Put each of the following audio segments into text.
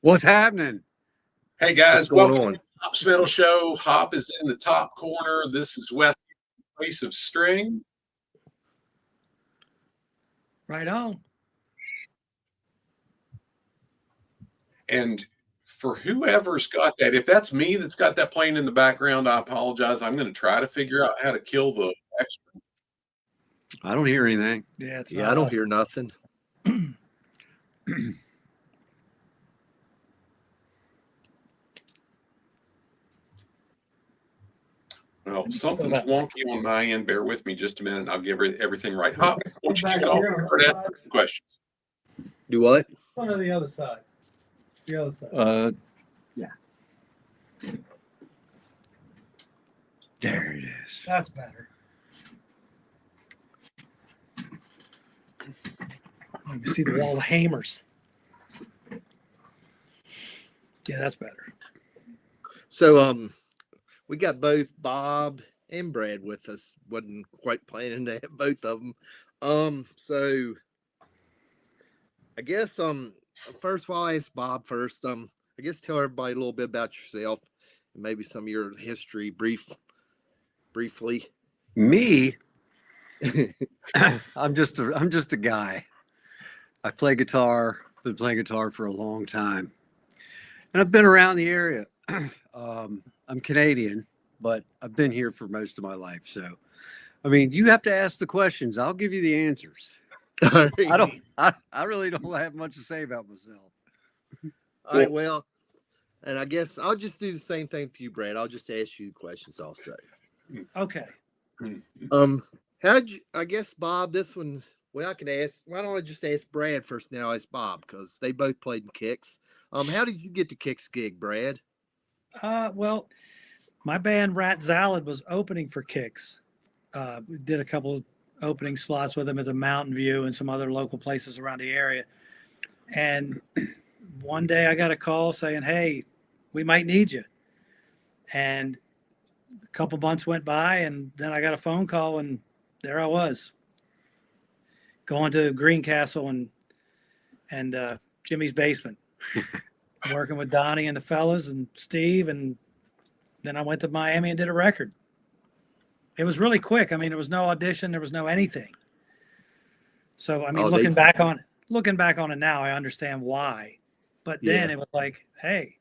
What's happening? Hey guys, going welcome on? to the Hop's Metal Show. Hop is in the top corner. This is West Place of String. Right on. And for whoever's got that, if that's me that's got that playing in the background, I apologize. I'm going to try to figure out how to kill the extra. I don't hear anything. Yeah, it's Yeah, I don't hear nothing. Well, something's wonky on my end. Bear with me just a minute. And I'll give everything right. Hop, why don't you kick it off? Start asking some questions. Do what? One on the other side. The other side. Yeah. There it is. That's better. You can see the wall of hammers. Yeah, that's better. So, we got both Bob and Brad with us. Wasn't quite planning to have both of them. So I guess, first of all, I ask Bob first. I guess tell everybody a little bit about yourself and maybe some of your history briefly. Me? I'm just a guy. I play guitar. Been playing guitar for a long time, and I've been around the area. I'm Canadian, but I've been here for most of my life. So, I mean, you have to ask the questions. I'll give you the answers. I really don't have much to say about myself. All right, well, and I guess I'll just do the same thing to you, Brad. I'll just ask you the questions also. Okay. I guess, Bob, this one's, well, I can ask, why don't I just ask Brad first, now ask Bob, because they both played in KIX. How did you get the KIX gig, Brad? Well, my band Wrathchild was opening for KIX. We did a couple opening slots with them at the Mountain View and some other local places around the area. And one day I got a call saying, hey, we might need you. And a couple months went by, and then I got a phone call, and there I was going to Greencastle and Jimmy's basement, working with Donnie and the fellas and Steve. And then I went to Miami and did a record. It was really quick. I mean, there was no audition. There was no anything. So, I mean, looking back on it now, I understand why. But then it was like, hey,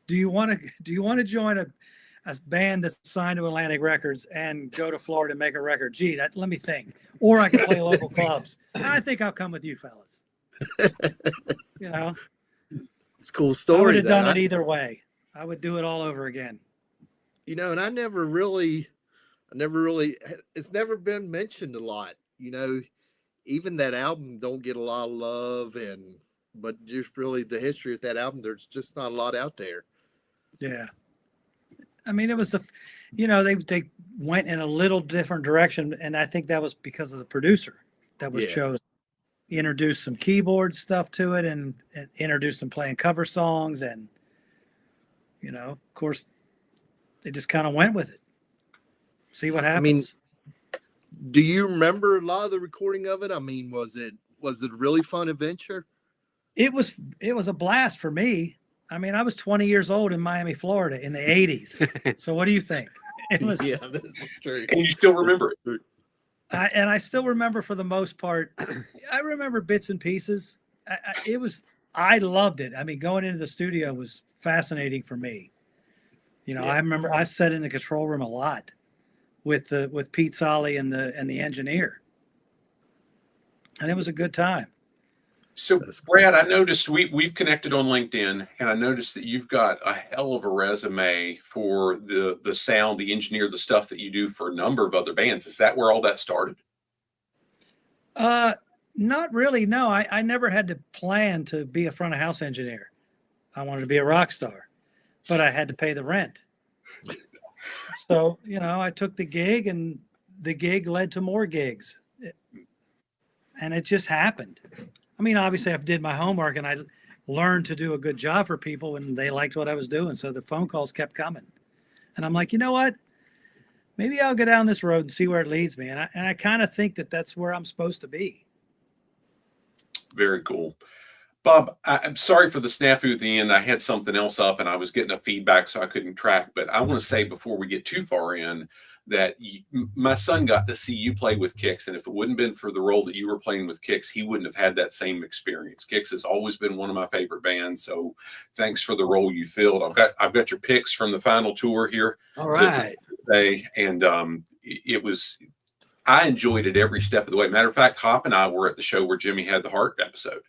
do you want to join a band that's signed to Atlantic Records and go to Florida and make a record? Gee, let me think. Or I can play local clubs. I think I'll come with you fellas. You know, It's a cool story. I would have done it either way. I would do it all over again. You know, and I never really, it's never been mentioned a lot. You know, even that album don't get a lot of love, but just really the history of that album, there's just not a lot out there. Yeah. I mean, it was they went in a little different direction, and I think that was because of the producer that was chosen. He introduced some keyboard stuff to it and introduced them playing cover songs, and of course, they just kind of went with it. See what happens. I mean, do you remember a lot of the recording of it? I mean, was it a really fun adventure? It was a blast for me. I mean, I was 20 years old in Miami, Florida in the 80s. So what do you think? It was. Yeah, that's true. And you still remember it. And I still remember, for the most part, I remember bits and pieces. I loved it. I mean, going into the studio was fascinating for me. I remember I sat in the control room a lot with Pete Solly and the engineer, and it was a good time. So, Brad, I noticed we've connected on LinkedIn, and I noticed that you've got a hell of a resume for the sound, the engineer, the stuff that you do for a number of other bands. Is that where all that started? Not really. No, I never had to plan to be a front of house engineer. I wanted to be a rock star, but I had to pay the rent. So, I took the gig, and the gig led to more gigs, and it just happened. I mean, obviously I did my homework, and I learned to do a good job for people, and they liked what I was doing. So the phone calls kept coming, and I'm like, you know what? Maybe I'll go down this road and see where it leads me. And I kind of think that that's where I'm supposed to be. Very cool. Bob, I'm sorry for the snafu at the end. I had something else up and I was getting a feedback, so I couldn't track. But I want to say before we get too far in that my son got to see you play with KIX. And if it wouldn't have been for the role that you were playing with KIX, he wouldn't have had that same experience. KIX has always been one of my favorite bands. So thanks for the role you filled. I've got your picks from the final tour here. All right. Today. And it was, I enjoyed it every step of the way. Matter of fact, Hop and I were at the show where Jimmy had the heart episode.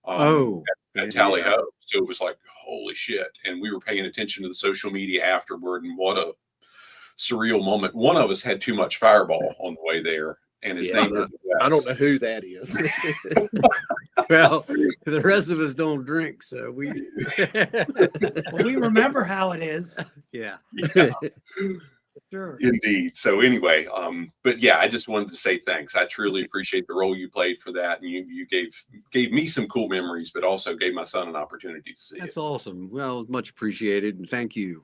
At Tally Ho. So it was like, holy shit. And we were paying attention to the social media afterward, and what a surreal moment. One of us had too much Fireball on the way there, and his name was I don't know who that is. Well, the rest of us don't drink, so we Well, we remember how it is. yeah. Sure. Indeed. So anyway, but yeah, I just wanted to say thanks. I truly appreciate the role you played for that, and you gave me some cool memories, but also gave my son an opportunity to see That's it. awesome. Well, much appreciated, and thank you.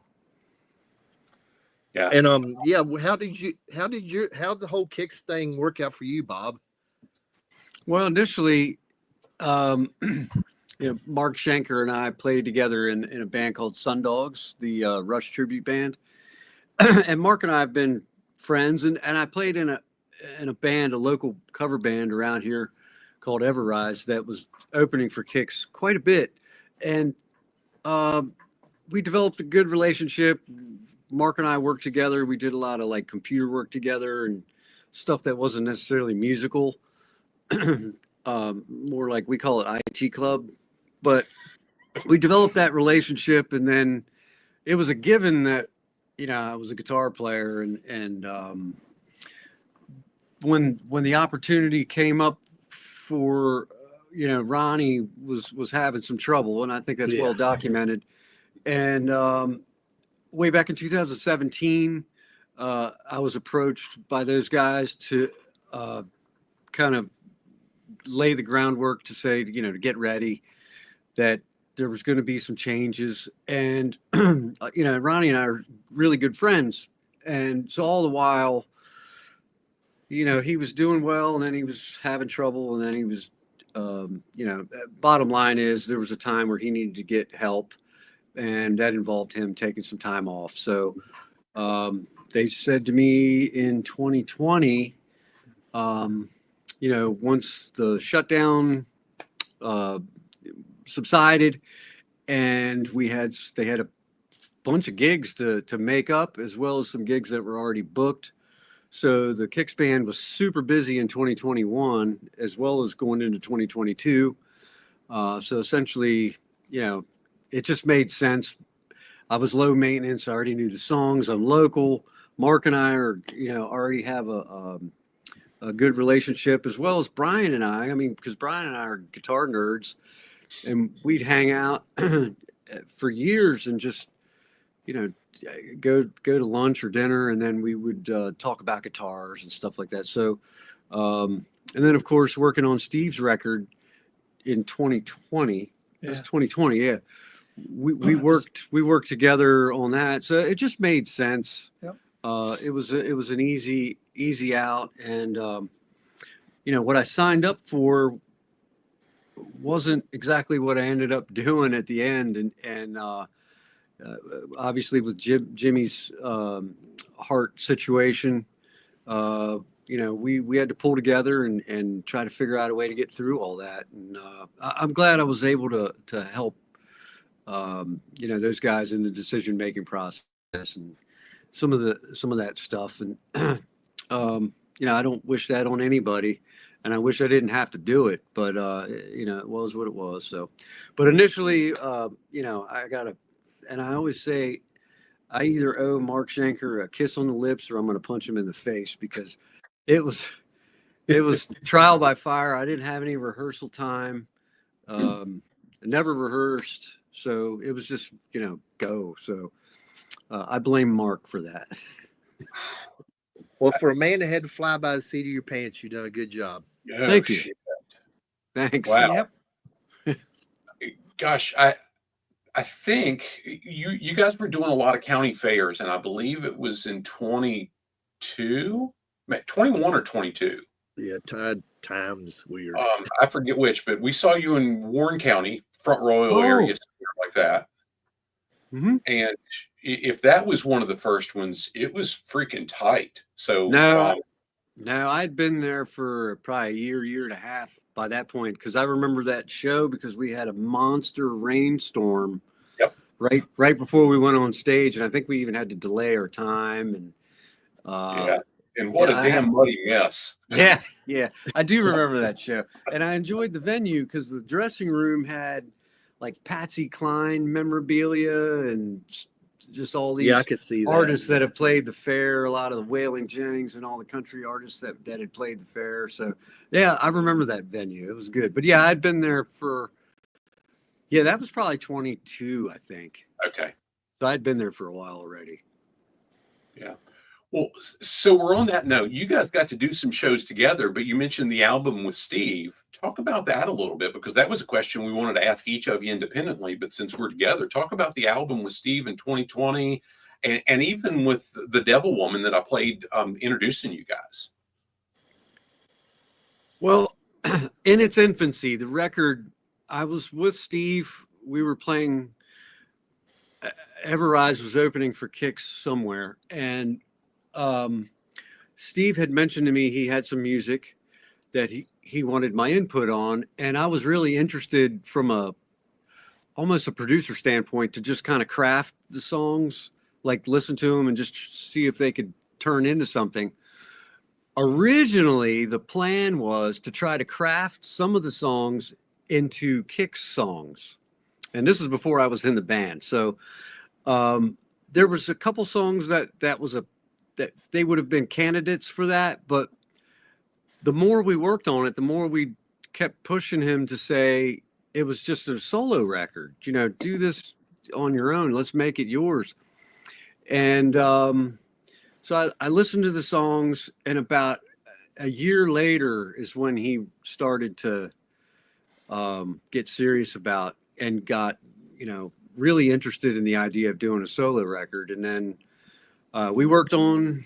Yeah. And yeah, how did the whole KIX thing work out for you, Bob? Well, initially, Mark Schenker and I played together in a band called Sundogs, the Rush tribute band. And Mark and I have been friends, and I played in a band, a local cover band around here called Everrise that was opening for KIX quite a bit. And we developed a good relationship. Mark and I worked together. We did a lot of like computer work together and stuff that wasn't necessarily musical. More like we call it IT club. But we developed that relationship, and then it was a given that I was a guitar player, and when the opportunity came up for, Ronnie was having some trouble, and I think that's well documented. And way back in 2017, I was approached by those guys to kind of lay the groundwork to say, to get ready, that there was going to be some changes. And, Ronnie and I are really good friends. And so all the while, he was doing well, and then he was having trouble. And then he was, bottom line is there was a time where he needed to get help, and that involved him taking some time off. So they said to me in 2020, once the shutdown subsided, and they had a bunch of gigs to make up, as well as some gigs that were already booked. So the KIX band was super busy in 2021, as well as going into 2022. So essentially, it just made sense. I was low maintenance. I already knew the songs. I'm local. Mark and I are, already have a good relationship, as well as Brian and I. I mean, because Brian and I are guitar nerds, and we'd hang out for years and just, go to lunch or dinner, and then we would talk about guitars and stuff like that. So, and then of course working on Steve's record in 2020. Yeah. It was 2020. Yeah, we worked together on that, so it just made sense. Yep. It was an easy out, and what I signed up for wasn't exactly what I ended up doing at the end, and obviously with Jimmy's heart situation, we had to pull together and try to figure out a way to get through all that. And I'm glad I was able to help, those guys in the decision-making process and some of that stuff. And, I don't wish that on anybody, and I wish I didn't have to do it, but, it was what it was. So, but initially, and I always say, I either owe Mark Schenker a kiss on the lips, or I'm going to punch him in the face, because it was trial by fire. I didn't have any rehearsal time. I never rehearsed. So it was just, go. So I blame Mark for that. Well, for a man that had to fly by the seat of your pants, you done a good job. Oh, Thank you. shit. Thanks. Wow. Yep. Gosh, I think you guys were doing a lot of county fairs, and I believe it was in 21 or 22. Yeah, time's weird. I forget which, but we saw you in Warren County, Front Royal Oh. area, somewhere like that. Mhm. And if that was one of the first ones, it was freaking tight. So No, no, I'd been there for probably a year and a half by that point because I remember that show because we had a monster rainstorm. Yep. Right before we went on stage, and I think we even had to delay our time. And yeah, and what yeah, a damn muddy mess. yeah, I do remember that show, and I enjoyed the venue because the dressing room had like Patsy Cline memorabilia and just all these Yeah, I could see that. artists that have played the fair, a lot of the Waylon Jennings and all the country artists that had played the fair. So yeah, I remember that venue. It was good. But yeah, I'd been there that was probably 22, I think. Okay. So I'd been there for a while already. Yeah. Well, so we're on that note. You guys got to do some shows together, but you mentioned the album with Steve. Talk about that a little bit, because that was a question we wanted to ask each of you independently. But since we're together, talk about the album with Steve in 2020, and even with the Devil Woman that I played introducing you guys. Well, in its infancy, the record, I was with Steve. We were playing, Everrise was opening for KIX somewhere. And Steve had mentioned to me he had some music that he wanted my input on. And I was really interested from almost a producer standpoint to just kind of craft the songs, like listen to them and just see if they could turn into something. Originally, the plan was to try to craft some of the songs into KIX songs. And this is before I was in the band. So there was a couple songs that they would have been candidates for that. But the more we worked on it, the more we kept pushing him to say it was just a solo record. Do this on your own. Let's make it yours. And so I listened to the songs, and about a year later is when he started to get serious about and got, really interested in the idea of doing a solo record. And then we worked on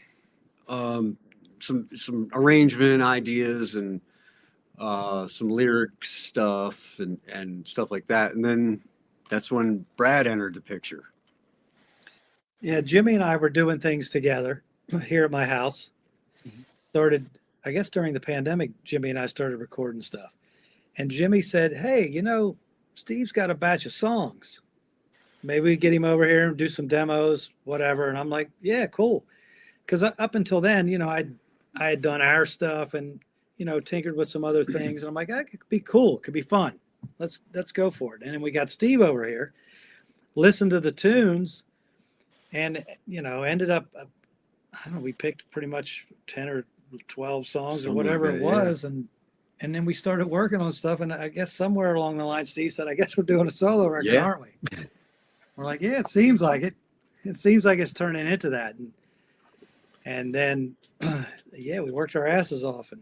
some arrangement ideas and some lyric stuff and stuff like that. And then that's when Brad entered the picture. Yeah, Jimmy and I were doing things together here at my house. Started, I guess, during the pandemic, Jimmy and I started recording stuff. And Jimmy said, hey, Steve's got a batch of songs. Maybe we get him over here and do some demos, whatever. And I'm like, yeah, cool. Because up until then, I had done our stuff and, tinkered with some other things. And I'm like, that could be cool. It could be fun. Let's go for it. And then we got Steve over here, listened to the tunes, and, ended up, I don't know, we picked pretty much 10 or 12 songs or whatever it was. And then we started working on stuff. And I guess somewhere along the line, Steve said, I guess we're doing a solo record, aren't we? We're like, yeah, it seems like it. It seems like it's turning into that. And then, we worked our asses off. And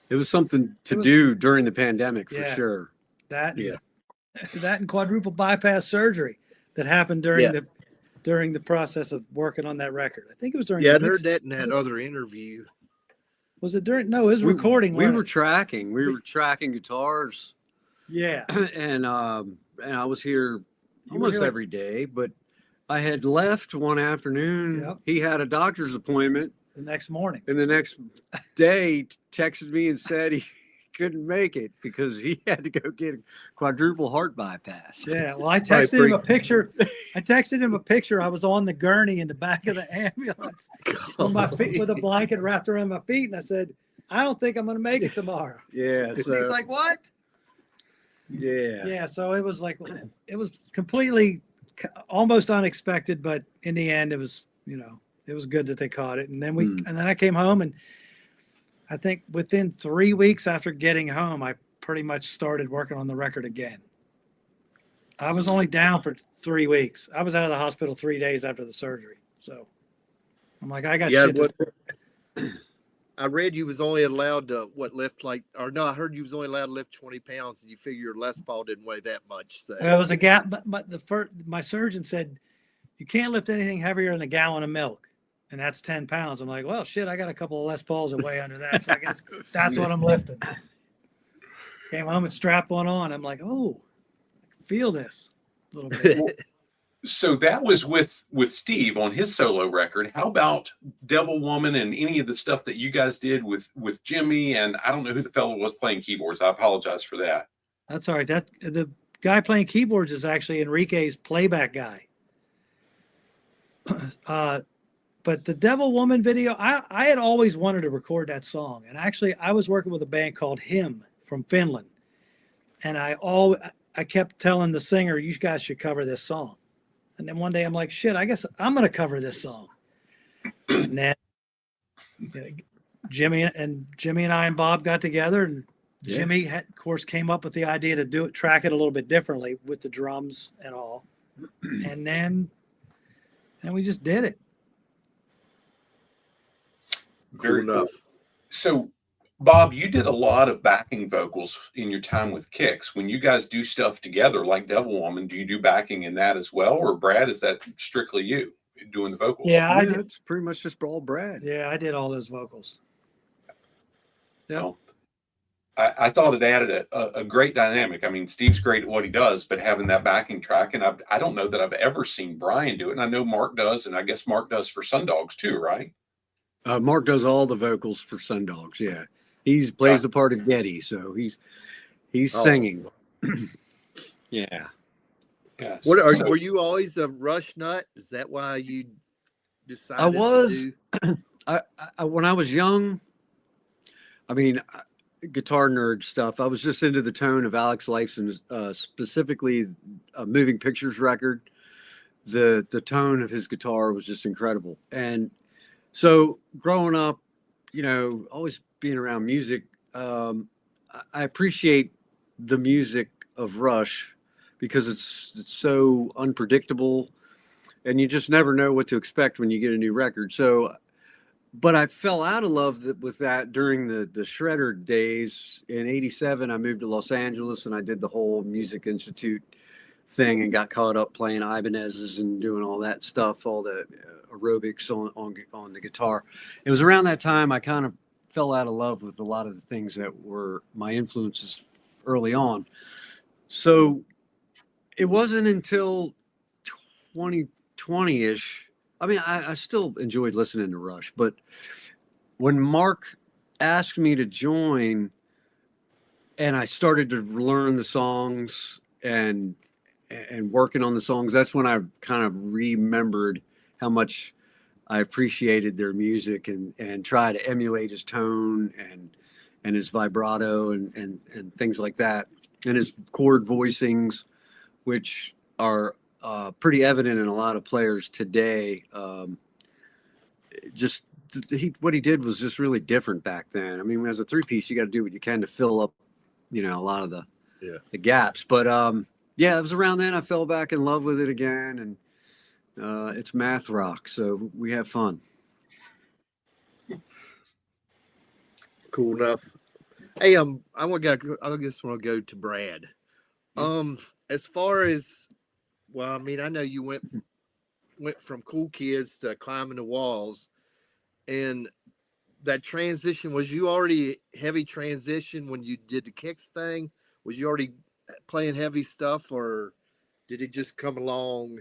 it was something to do during the pandemic for sure. That and quadruple bypass surgery that happened during the process of working on that record. I think it was during. Yeah, I heard that in that other interview. Was it during? No, it was recording. We were tracking. We were tracking guitars. Yeah. And I was here almost every day, but I had left one afternoon. Yep. He had a doctor's appointment the next morning. And the next day texted me and said he couldn't make it because he had to go get a quadruple heart bypass. Yeah. Well, I texted him a picture. I was on the gurney in the back of the ambulance on my feet with a blanket wrapped around my feet. And I said, I don't think I'm going to make it tomorrow. Yeah. So he's like, what? Yeah. Yeah. So it was completely almost unexpected, but in the end, it was good that they caught it. And then and then I came home, and I think within 3 weeks after getting home, I pretty much started working on the record again. I was only down for 3 weeks. I was out of the hospital 3 days after the surgery. So I'm like, I got shit. I read you was only allowed to I heard you was only allowed to lift 20 pounds, and you figure your Les Paul didn't weigh that much. So it was a gap, but my surgeon said you can't lift anything heavier than a gallon of milk. and that's 10 pounds. I'm like, well, shit, I got a couple of Les Pauls that weigh under that. So I guess that's what I'm lifting. Came home and strapped one on. I'm like, oh, I can feel this a little bit. Well, so that was with Steve on his solo record. How about Devil Woman and any of the stuff that you guys did with Jimmy? And I don't know who the fellow was playing keyboards. I apologize for that. That's all right. That the guy playing keyboards is actually Enrique's playback guy. But the Devil Woman video, I had always wanted to record that song. And actually, I was working with a band called Him from Finland. And I kept telling the singer, you guys should cover this song. And then one day I'm like, shit, I guess I'm going to cover this song. And then Jimmy and I and Bob got together, and Jimmy of course came up with the idea to track it a little bit differently with the drums and all. And we just did it. Very Cool enough. cool. So, Bob, you did a lot of backing vocals in your time with KIX. When you guys do stuff together, like Devil Woman, do you do backing in that as well? Or Brad, is that strictly you doing the vocals? Yeah, It's pretty much just all Brad. Yeah, I did all those vocals. Yep. Well, I thought it added a great dynamic. I mean, Steve's great at what he does, but having that backing track, and I don't know that I've ever seen Brian do it. And I know Mark does, and I guess Mark does for Sundogs too, right? Mark does all the vocals for Sundogs. Yeah, he plays the part of Getty, so he's singing. Yeah. Yeah. Were you always a Rush nut? Is that why you decided? I was. to do... I when I was young, I mean, guitar nerd stuff. I was just into the tone of Alex Lifeson's, specifically a Moving Pictures record. The tone of his guitar was just incredible, and so growing up, always being around music, I appreciate the music of Rush because it's so unpredictable, and you just never know what to expect when you get a new record. So, but I fell out of love with that during the Shredder days. In '87, I moved to Los Angeles, and I did the whole Music Institute thing and got caught up playing Ibanez's and doing all that stuff, all the aerobics on the guitar. It was around that time I kind of fell out of love with a lot of the things that were my influences early on. So it wasn't until 2020-ish. I mean, I still enjoyed listening to Rush, but when Mark asked me to join and I started to learn the songs and working on the songs, that's when I kind of remembered how much I appreciated their music and try to emulate his tone and his vibrato and things like that, and his chord voicings, which are pretty evident in a lot of players today. What he did was just really different back then. I mean, as a three-piece, you got to do what you can to fill up, a lot of the gaps. But it was around then I fell back in love with it again, and it's math rock, so we have fun. Cool enough. Hey, I just want to go to Brad. As far as, well, I mean, I know you went from Cool Kids to Climbing the Walls, and that transition, was you already heavy transition when you did the KIX thing? Was you already playing heavy stuff, or did it just come along?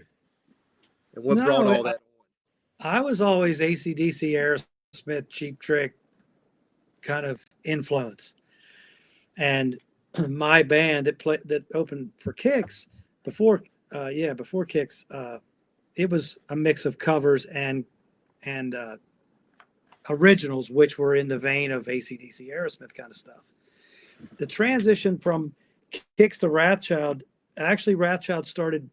And what brought all that on? I was always AC/DC, Aerosmith, Cheap Trick kind of influence. And my band that opened for KIX before KIX, it was a mix of covers and originals, which were in the vein of AC/DC, Aerosmith kind of stuff. The transition from KIX to Wrathchild, actually Wrathchild started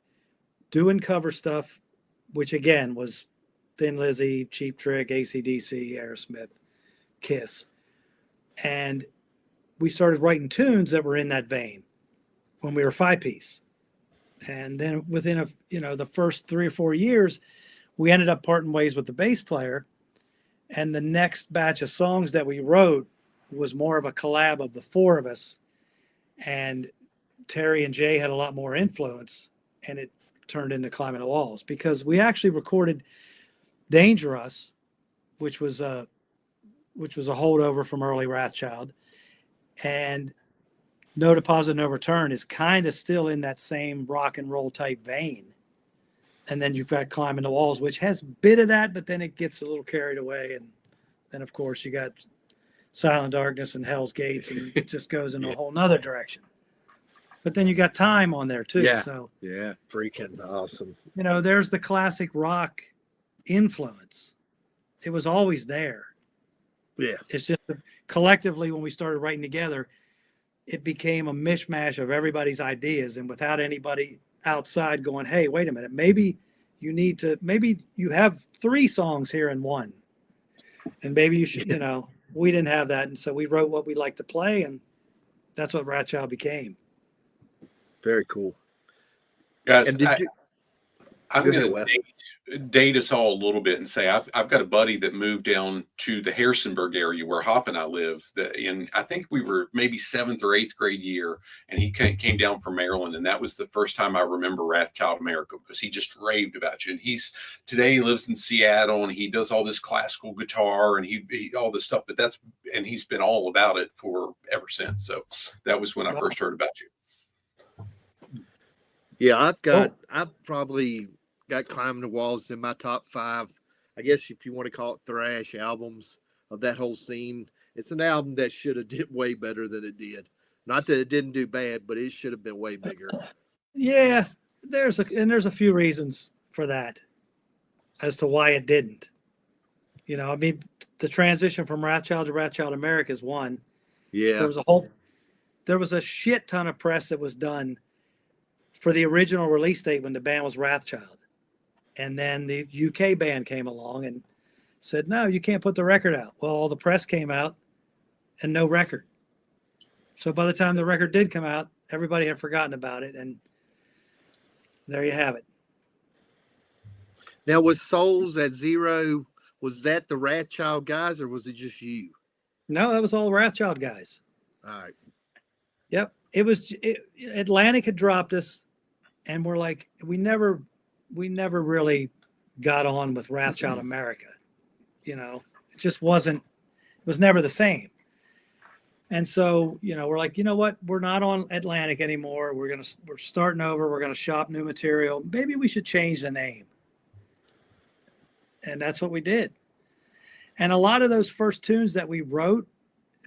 doing cover stuff, which again was Thin Lizzy, Cheap Trick, AC/DC, Aerosmith, Kiss. And we started writing tunes that were in that vein when we were 5-piece. And then within the first 3 or 4 years, we ended up parting ways with the bass player. And the next batch of songs that we wrote was more of a collab of the four of us. And Terry and Jay had a lot more influence, and it turned into Climbing the Walls, because we actually recorded Dangerous which was a holdover from early Wrathchild, and No Deposit, No Return is kind of still in that same rock and roll type vein. And then you've got Climbing the Walls, which has a bit of that, but then it gets a little carried away. And then, of course, you got Silent Darkness and Hell's Gates, and it just goes in a whole nother direction. But then you got Time on there, too. Yeah. So, Yeah. Freaking awesome. you know, there's the classic rock influence. It was always there. Yeah. It's just that collectively, when we started writing together, it became a mishmash of everybody's ideas, and without anybody outside going, hey, wait a minute, maybe you have 3 songs here in one, and maybe you should, you know, we didn't have that. And so we wrote what we like to play, and that's what Wrathchild became. Very cool. Guys, And I'm Go ahead, going Wes. to date us all a little bit and say I've got a buddy that moved down to the Harrisonburg area where Hop and I live. And I think we were maybe 7th or 8th grade year, and he came down from Maryland, and that was the first time I remember Wrathchild America, because he just raved about you. And today he lives in Seattle, and he does all this classical guitar and he all this stuff. But he's been all about it for ever since. So that was when I first heard about you. Yeah, I've probably got Climbing the Walls in my top 5. I guess if you want to call it thrash albums of that whole scene. It's an album that should have did way better than it did. Not that it didn't do bad, but it should have been way bigger. Yeah, there's a few reasons for that as to why it didn't. You know, I mean, the transition from Wrathchild to Wrathchild America is one. Yeah. There was a shit ton of press that was done for the original release date when the band was Wrathchild. And then the UK band came along and said, no, you can't put the record out. Well, all the press came out and no record. So by the time the record did come out, everybody had forgotten about it. And there you have it. Now, was Souls at Zero, was that the Wrathchild guys, or was it just you? No, that was all Wrathchild guys. All right. Yep. Atlantic had dropped us, and we're like, we never really got on with Wrathchild America. You know, it just it was never the same. And so, you know, we're like, you know what? We're not on Atlantic anymore. We're starting over. We're going to shop new material. Maybe we should change the name. And that's what we did. And a lot of those first tunes that we wrote,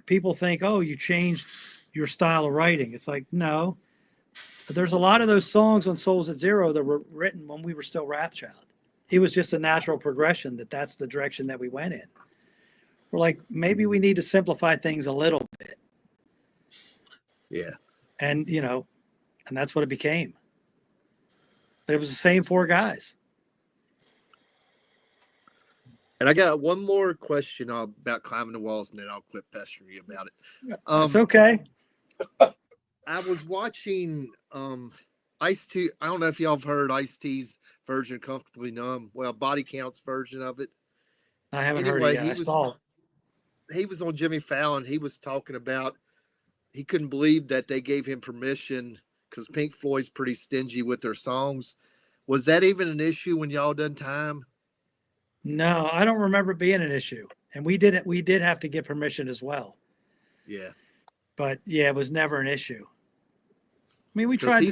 people think, oh, you changed your style of writing. It's like, no. There's a lot of those songs on Souls at Zero that were written when we were still Wrathchild. It was just a natural progression that's the direction that we went in. We're like, maybe we need to simplify things a little bit. Yeah. And, you know, and that's what it became. But it was the same 4 guys. And I got one more question about Climbing the Walls, and then I'll quit pestering you about it. It's okay. I was watching Ice-T. I don't know if y'all have heard Ice-T's version of Comfortably Numb. Well, Body Count's version of it. I haven't heard it yet. I saw it. He was on Jimmy Fallon. He was talking about he couldn't believe that they gave him permission because Pink Floyd's pretty stingy with their songs. Was that even an issue when y'all done Time? No, I don't remember it being an issue. And we did have to get permission as well. Yeah. But yeah, it was never an issue. I mean, we tried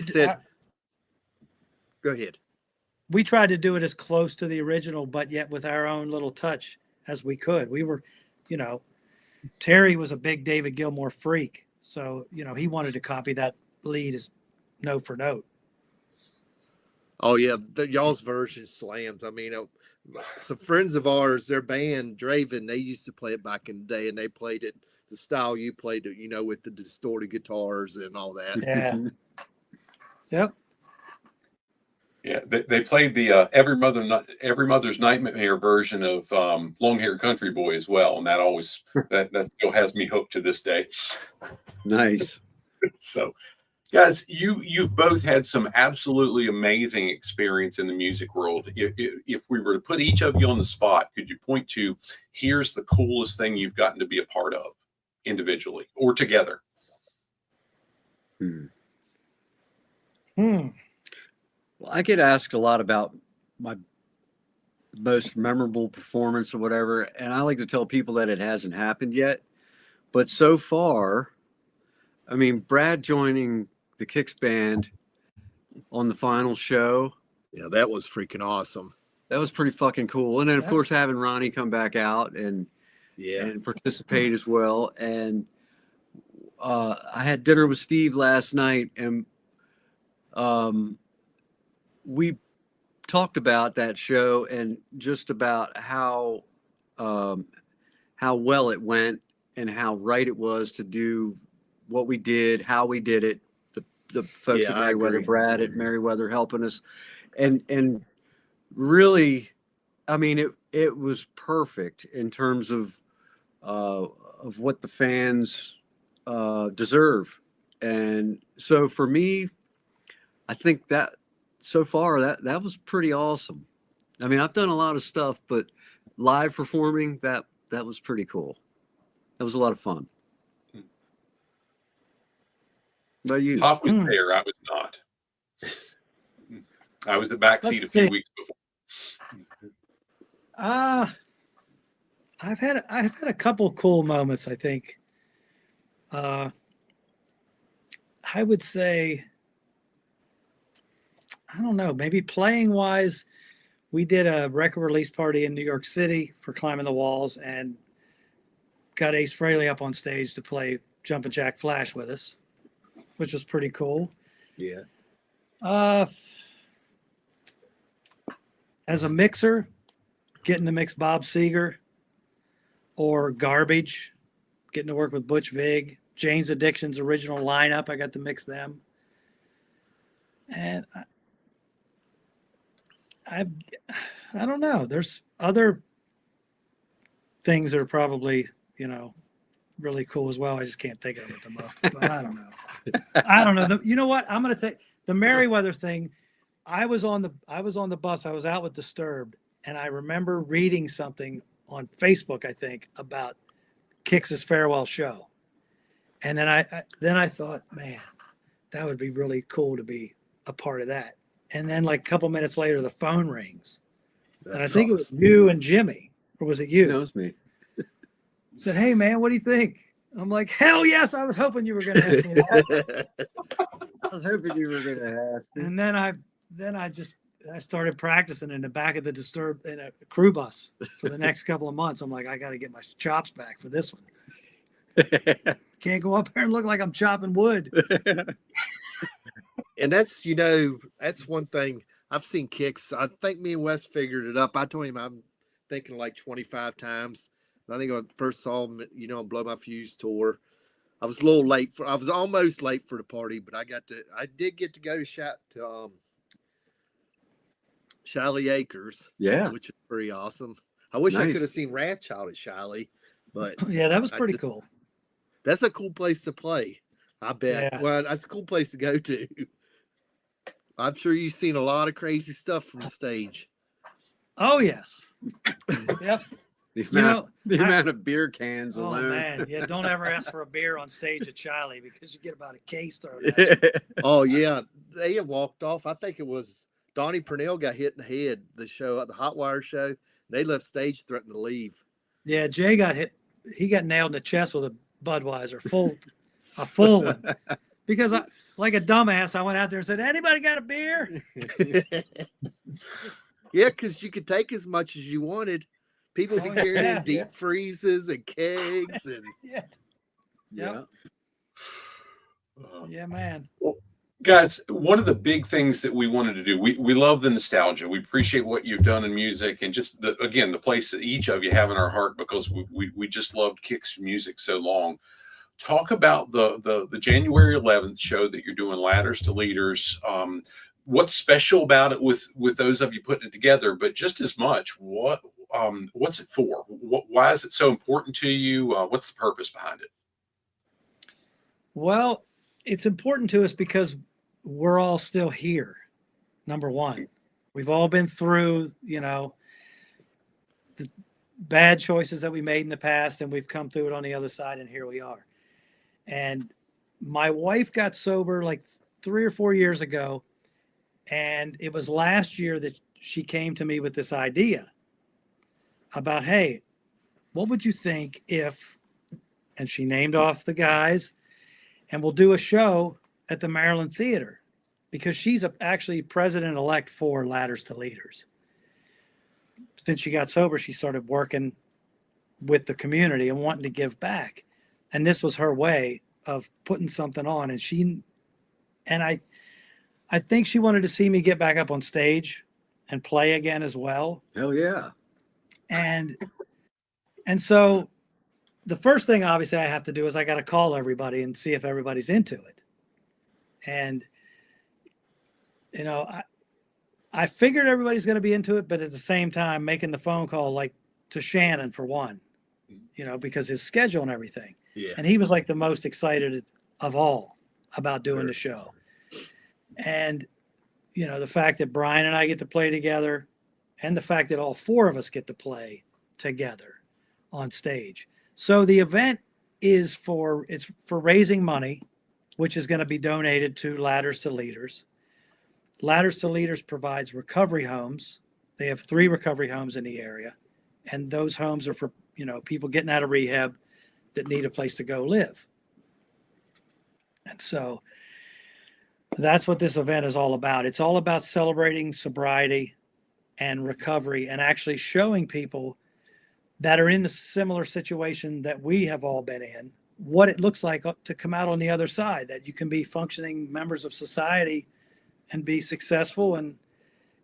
Go ahead. We tried to do it as close to the original, but yet with our own little touch as we could. We were, you know, Terry was a big David Gilmour freak. So, you know, he wanted to copy that lead as note for note. Oh, yeah. Y'all's version slams. I mean, some friends of ours, their band, Draven, they used to play it back in the day, and they played it the style you played it, you know, with the distorted guitars and all that. Yeah. Yep. Yeah, they played the Every Mother's Nightmare version of Long Haired Country Boy as well, and that still has me hooked to this day. Nice. So, guys, you've both had some absolutely amazing experience in the music world. If we were to put each of you on the spot, could you point to here's the coolest thing you've gotten to be a part of individually or together? Well, I get asked a lot about most memorable performance or whatever. And I like to tell people that it hasn't happened yet. But so far, I mean, Brad joining the KIX band on the final show, Yeah, that was freaking awesome. that was pretty fucking cool. And then, of course, having Ronnie come back out and participate as well. And I had dinner with Steve last night, and we talked about that show and just about how well it went and how right it was to do what we did, how we did it. The folks at Merriweather, Brad at Merriweather helping us, and really, I mean, it was perfect in terms of what the fans deserve. And so for me, I think that so far that was pretty awesome. I mean, I've done a lot of stuff, but live performing, that was pretty cool. That was a lot of fun. What about you? Pop was there. I was not. I was the backseat a few weeks before. I've had a couple of cool moments, I think. I would say, I don't know, maybe playing wise, we did a record release party in New York City for Climbing the Walls and got Ace Frehley up on stage to play Jumpin' Jack Flash with us, which was pretty cool. Yeah. As a mixer, getting to mix Bob Seger or Garbage, getting to work with Butch Vig, Jane's Addiction's original lineup, I got to mix them. And I don't know. There's other things that are probably, really cool as well. I just can't think of it the most. But I don't know. I don't know. You know what? I'm going to take the Merriweather thing. I was on the bus. I was out with Disturbed, and I remember reading something on Facebook, I think, about KIX's farewell show. And then I thought, man, that would be really cool to be a part of that. And then like a couple minutes later, the phone rings. And I think it was you and Jimmy, or was it you? That was me. Said, hey, man, what do you think? I'm like, hell yes, I was hoping you were going to ask me that. I was hoping you were going to ask me. And then I started practicing in the back of the Disturbed in a crew bus for the next couple of months. I'm like, I got to get my chops back for this one. Can't go up there and look like I'm chopping wood. And that's one thing I've seen KIX. I think me and Wes figured it up. I told him I'm thinking like 25 times. I think I first saw him, on Blow My Fuse tour. I was a little late I was almost late for the party, but I did get to go to Shiley Acres. Yeah. Which is pretty awesome. I wish I Nice. could have seen Wrathchild at Shiley, but Yeah, that was pretty cool. that's a cool place to play. I bet. Yeah. Well, that's a cool place to go to. I'm sure you've seen a lot of crazy stuff from the stage. Oh, yes. Yep. The amount of beer cans Oh, alone. man. Yeah, don't ever ask for a beer on stage at Shiley because you get about a case thrown at you. Oh, yeah. They have walked off. I think it was Donnie Purnell got hit in the head, the Hot Wire show. They left stage threatening to leave. Yeah, Jay got hit. He got nailed in the chest with a Budweiser, a full one. Because like a dumbass, I went out there and said, anybody got a beer? Yeah, because you could take as much as you wanted. People be carrying in deep freezes and kegs and Yeah. Yep. Yeah, man. Well, guys, one of the big things that we wanted to do, we love the nostalgia. We appreciate what you've done in music and just the place that each of you have in our heart because we just loved KIX music so long. Talk about the January 11th show that you're doing, Ladders to Leaders. What's special about it with those of you putting it together? But just as much, what's it for? Why is it so important to you? What's the purpose behind it? Well, it's important to us because we're all still here. Number one, we've all been through, the bad choices that we made in the past, and we've come through it on the other side, and here we are. And my wife got sober like 3 or 4 years ago, and it was last year that she came to me with this idea. about, hey, what would you think if, and she named off the guys, and we'll do a show at the Maryland Theater, because she's actually president-elect for Ladders to Leaders. Since she got sober, she started working with the community and wanting to give back. And this was her way of putting something on. And I think she wanted to see me get back up on stage and play again as well. Hell yeah. And so the first thing obviously I have to do is I got to call everybody and see if everybody's into it. And, you know, I figured everybody's going to be into it, but at the same time, making the phone call, like to Shannon for one, you know, because his schedule and everything. Yeah. And he was like the most excited of all about doing the show. And, you know, the fact that Brian and I get to play together, and the fact that all four of us get to play together on stage. So the event is for raising money, which is going to be donated to Ladders to Leaders. Ladders to Leaders provides recovery homes. They have 3 recovery homes in the area. And those homes are for, you know, people getting out of rehab that need a place to go live. And so that's what this event is all about. It's all about celebrating sobriety and recovery, and actually showing people that are in a similar situation that we have all been in, what it looks like to come out on the other side, that you can be functioning members of society and be successful. And,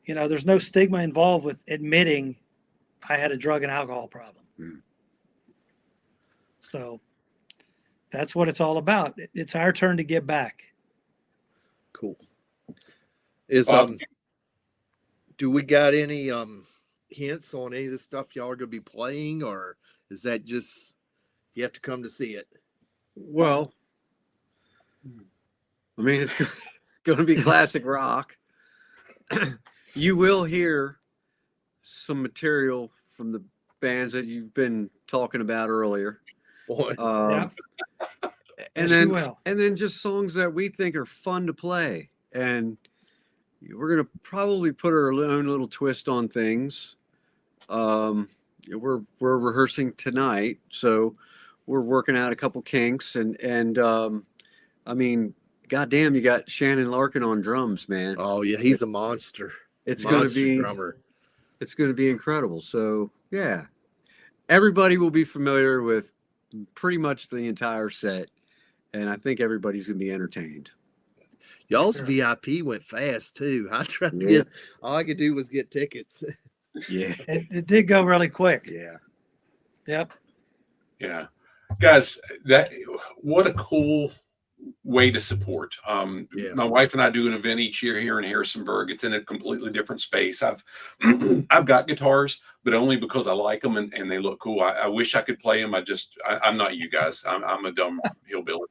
you know, there's no stigma involved with admitting I had a drug and alcohol problem. So that's what it's all about. It's our turn to give back. Cool. Is do we got any hints on any of the stuff y'all are gonna be playing, or is that just you have to come to see it? Well, I mean, it's going to be classic rock. You will hear some material from the bands that you've been talking about earlier. Boy. Yeah. And Yes, then you will. and then just songs that we think are fun to play. And we're going to probably put our own little twist on things. We're rehearsing tonight, so we're working out a couple kinks, and I mean, goddamn, you got Shannon Larkin on drums, man. Oh yeah, he's a monster. It's Monster going to be drummer. It's going to be incredible. So yeah, everybody will be familiar with pretty much the entire set, and I think everybody's going to be entertained. Y'all's Sure. VIP went fast too. I tried to Yeah. get all I could do was get tickets. Yeah, It did go really quick. yeah. Yep. Yeah, guys, what a cool way to support. Yeah. My wife and I do an event each year here in Harrisonburg. It's in a completely different space. I've got guitars, but only because I like them and they look cool. I wish I could play them. I'm not you guys. I'm a dumb hillbilly.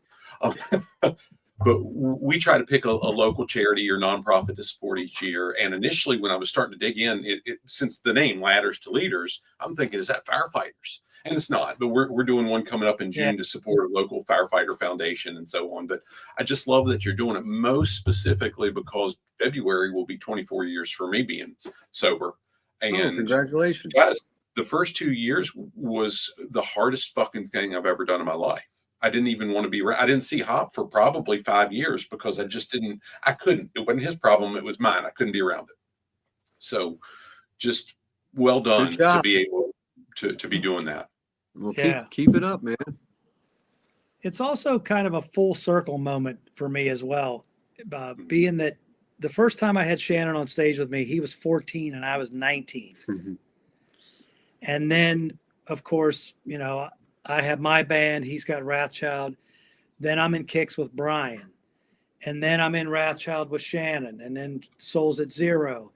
But we try to pick a local charity or nonprofit to support each year. And initially, when I was starting to dig in, since the name Ladders to Leaders, I'm thinking, is that firefighters? And it's not. But we're doing one coming up in June to support a local firefighter foundation and so on. But I just love that you're doing it, most specifically because February will be 24 years for me being sober. And Congratulations. guys, the first 2 years was the hardest fucking thing I've ever done in my life. I didn't even want to be around. I didn't see Hop for probably 5 years because I couldn't. It wasn't his problem. It was mine. I couldn't be around it. So just well done to be able to be doing that. Well, Yeah. keep it up, man. It's also kind of a full circle moment for me as well, being that the first time I had Shannon on stage with me, he was 14 and I was 19. And then, of course, you know, I have my band, he's got Wrathchild. Then I'm in KIX with Brian. And then I'm in Wrathchild with Shannon. And then Souls at Zero.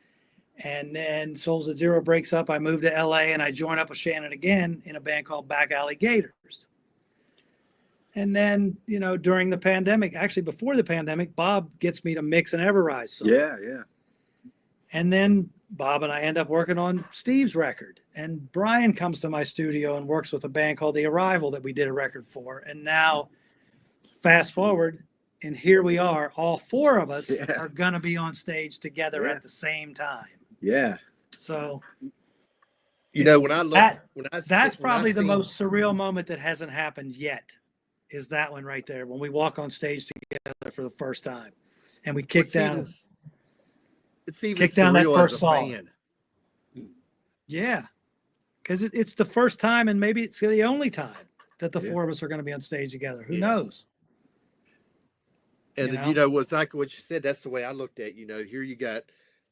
And then Souls at Zero breaks up. I move to LA and I join up with Shannon again in a band called Back Alley Gators. And then, you know, during the pandemic, actually before the pandemic, Bob gets me to mix an Everrise song. Yeah. And then Bob and I end up working on Steve's record. And Brian comes to my studio and works with a band called The Arrival that we did a record for. And now, fast forward, and here we are. All four of us are going to be on stage together at the same time. Yeah. So You know, It's when I look, that when I that's when I probably the seen- most surreal moment that hasn't happened yet. Is that one right there when we walk on stage together for the first time, and we kick it's down. even, it's even kick down that surreal first as a song. fan. Yeah, because it's the first time, and maybe it's the only time that the Yeah. four of us are going to be on stage together. Who Yeah. knows? And You know? you know what's like what you said. That's the way I looked at. You know, here you got,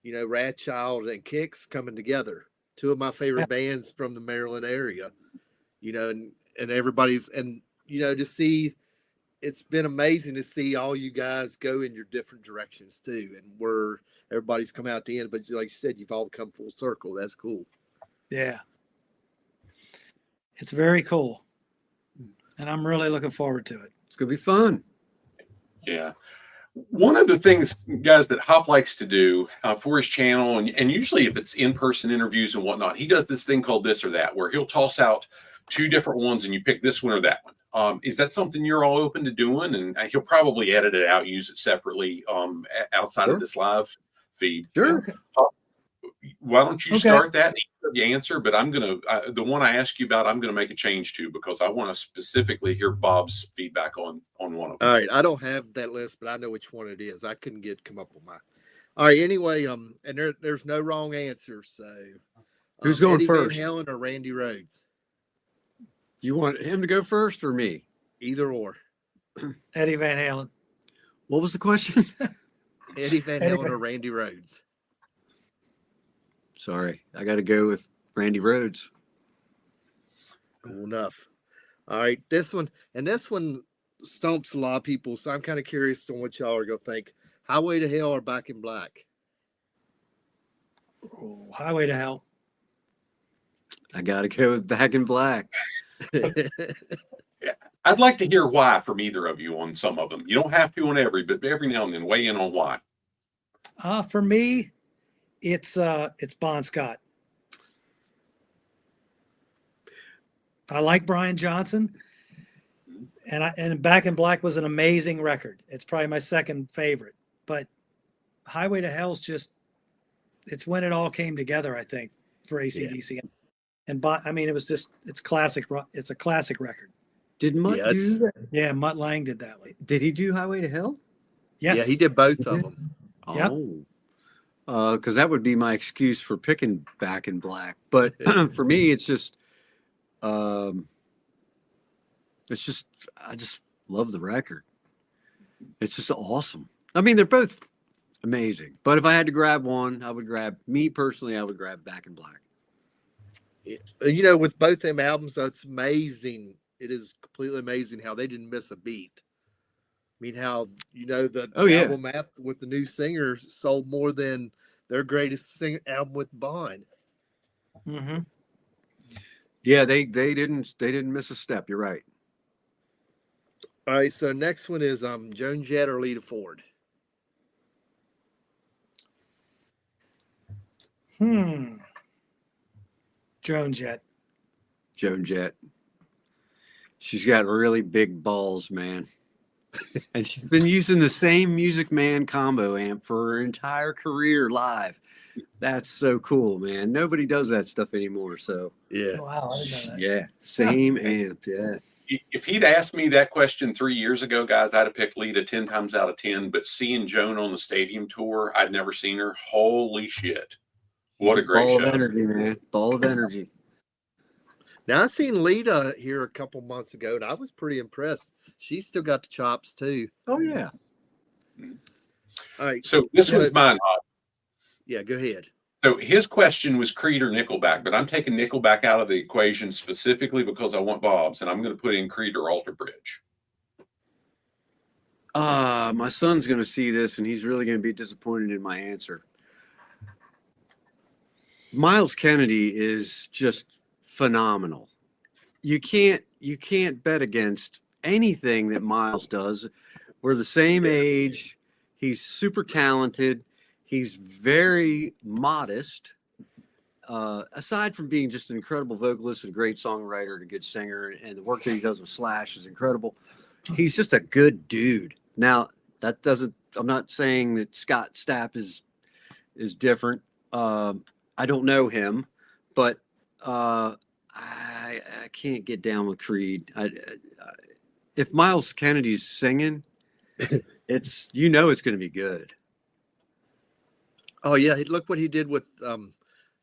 you know, Wrathchild and KIX coming together. Two of my favorite bands from the Maryland area. You know, and everybody's, and you know, to see, it's been amazing to see all you guys go in your different directions too, and where everybody's come out the end. But like you said, you've all come full circle. That's cool. Yeah, it's very cool, and I'm really looking forward to it. It's gonna be fun. Yeah. One of the things, guys, that Hop likes to do for his channel, and usually if it's in-person interviews and whatnot, he does this thing called This or That, where he'll toss out two different ones and you pick this one or that one. Is that something you're all open to doing? And he'll probably edit it out, use it separately outside of this live feed. Sure. Okay. Why don't you Okay. start that and you answer? But I'm going to, the one I asked you about, I'm going to make a change to, because I want to specifically hear Bob's feedback on one of them. All right, I don't have that list, but I know which one it is. I couldn't come up with mine. All right, anyway, and there's no wrong answer. So, Who's going Eddie first? Van Halen or Randy Rhoads? You want him to go first or me? Either or. Eddie Van Halen. What was the question? Eddie Van Eddie Halen Van- or Randy Rhoads? Sorry, I got to go with Randy Rhoads. Cool enough. All right, this one stumps a lot of people, so I'm kind of curious on what y'all are gonna think. Highway to Hell or Back in Black? Oh, Highway to Hell. I got to go with Back in Black. I'd like to hear why from either of you on some of them. You don't have to on every, but every now and then weigh in on why. For me, it's Bon Scott. I like Brian Johnson, and Back in Black was an amazing record. It's probably my second favorite, but Highway to Hell's just, it's when it all came together, I think, for AC/DC. And I mean, it's classic. It's a classic record. Did Mutt Yeah, do that? Yeah, Mutt Lange did that one. Did he do Highway to Hell? Yes. Yeah, he did both of them. Yep. Oh, because that would be my excuse for picking Back in Black. But for me, it's just, I just love the record. It's just awesome. I mean, they're both amazing. But if I had to grab one, I would grab Back in Black. You know, with both them albums, it's amazing. It is completely amazing how they didn't miss a beat. I mean, how, you know, the album after with the new singers sold more than their greatest album with Bond. Mm-hmm. Yeah, they didn't miss a step. You're right. All right, so next one is Joan Jett or Lita Ford. Joan Jett. Joan Jett. She's got really big balls, man. And she's been using the same Music Man combo amp for her entire career live. That's so cool, man. Nobody does that stuff anymore. So Yeah. Wow, I didn't know that. yeah, same amp. Yeah. If he'd asked me that question 3 years ago, guys, I'd have picked Lita 10 times out of 10. But seeing Joan on the stadium tour, I'd never seen her. Holy shit. What a great ball show. of energy, man. Ball of energy. Now, I seen Lita here a couple months ago, and I was pretty impressed. She's still got the chops, too. Oh, yeah. All right. So this one's mine, Hot. Yeah, go ahead. So his question was Creed or Nickelback, but I'm taking Nickelback out of the equation specifically because I want Bob's, and I'm going to put in Creed or Alter Bridge. My son's going to see this, and he's really going to be disappointed in my answer. Miles Kennedy is just phenomenal. You can't bet against anything that Miles does. We're the same age. He's super talented. He's very modest. Aside from being just an incredible vocalist, and a great songwriter, and a good singer, and the work that he does with Slash is incredible. He's just a good dude. Now, that doesn't, I'm not saying that Scott Stapp is different. I don't know him, but I can't get down with Creed. If Miles Kennedy's singing, it's it's going to be good. Oh yeah, look what he did with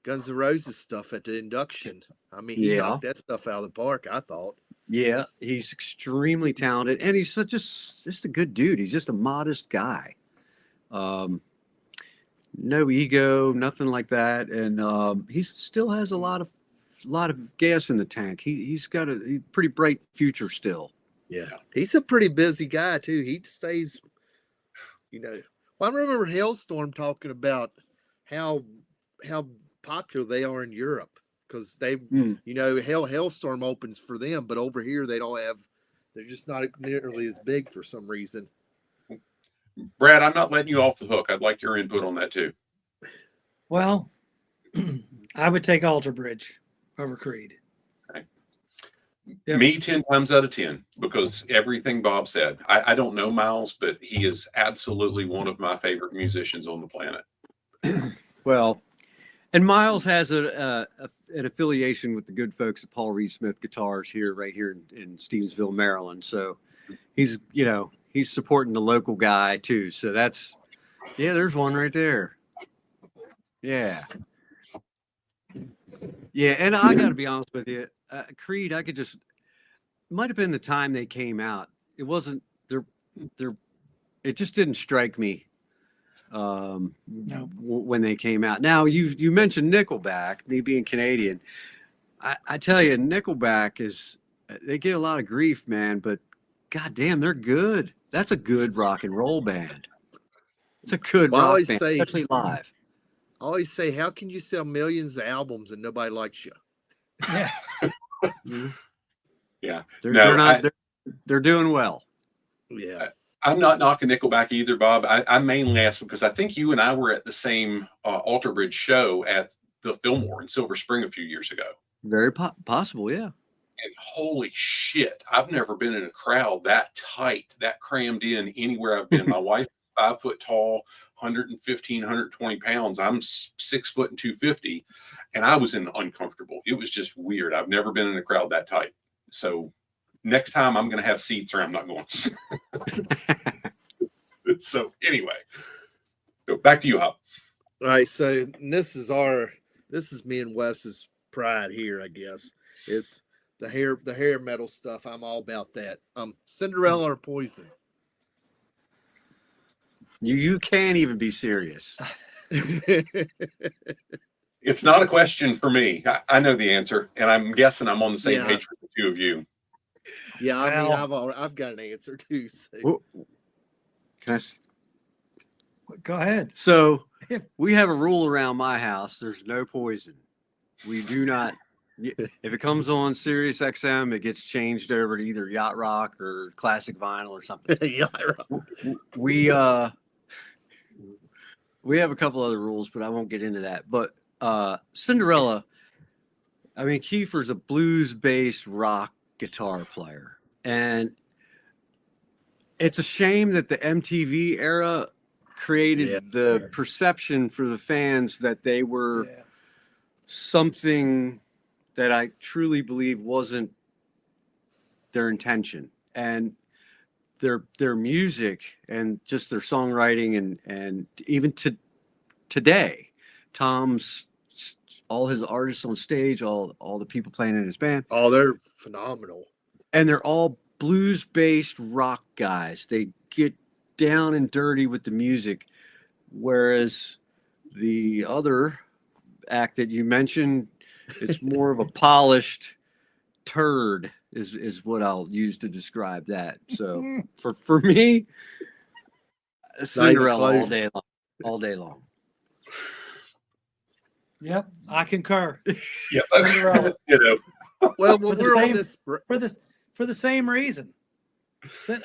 Guns N' Roses stuff at the induction. I mean, he Yeah. knocked that stuff out of the park, I thought. Yeah, he's extremely talented, and he's just a good dude. He's just a modest guy. No ego, nothing like that, and he still has a lot of gas in the tank. He's got a pretty bright future still. Yeah. He's a pretty busy guy too. He stays, well, I remember Hailstorm talking about how popular they are in Europe because they, Hailstorm opens for them, but over here they're just not nearly as big for some reason. Brad, I'm not letting you off the hook. I'd like your input on that too. Well, I would take Alter Bridge over Creed. Okay. Yep. Me 10 times out of 10, because everything Bob said. I don't know Miles, but he is absolutely one of my favorite musicians on the planet. Well, and Miles has an affiliation with the good folks at Paul Reed Smith Guitars right here in Stevensville, Maryland. So he's supporting the local guy too. So there's one right there. Yeah. Yeah. And I got to be honest with you, Creed, might have been the time they came out. It wasn't it just didn't strike me. When they came out. Now you mentioned Nickelback, me being Canadian. I tell you, Nickelback they get a lot of grief, man, but goddamn, they're good. That's a good rock and roll band. It's a good rock band, especially live. I always say, how can you sell millions of albums and nobody likes you? Yeah. Yeah. They're doing well. Yeah. I'm not knocking Nickelback either, Bob. I mainly asked because I think you and I were at the same Alter Bridge show at the Fillmore in Silver Spring a few years ago. Very possible, yeah. And holy shit, I've never been in a crowd that tight, that crammed in anywhere I've been. My wife is 5 foot tall, 115, 120 pounds. I'm 6 foot and 250, and I was uncomfortable. It was just weird. I've never been in a crowd that tight. So next time I'm going to have seats or I'm not going. So anyway, back to you, Hop. All right. So this is me and Wes's pride here, I guess. It's the hair metal stuff. I'm all about that. Cinderella or Poison? You can't even be serious. It's not a question for me. I know the answer, and I'm guessing I'm on the same page with the two of you. Yeah, I mean, I've got an answer too. So. Can I? Go ahead. So we have a rule around my house. There's no poison. We do not. If it comes on Sirius XM, it gets changed over to either Yacht Rock or Classic Vinyl or something. Yacht Rock. We have a couple other rules, but I won't get into that. But Cinderella, I mean, Kiefer's a blues-based rock guitar player, and it's a shame that the MTV era created the perception for the fans that they were something that I truly believe wasn't their intention. And their music and just their songwriting and even to today, Tom's all his artists on stage, all the people playing in his band. Oh, they're phenomenal. And they're all blues-based rock guys. They get down and dirty with the music. Whereas the other act that you mentioned, it's more of a polished turd is what I'll use to describe that. So for me, Cinderella all day long. Yep, I concur. Yeah, Well, we're on this for the same reason.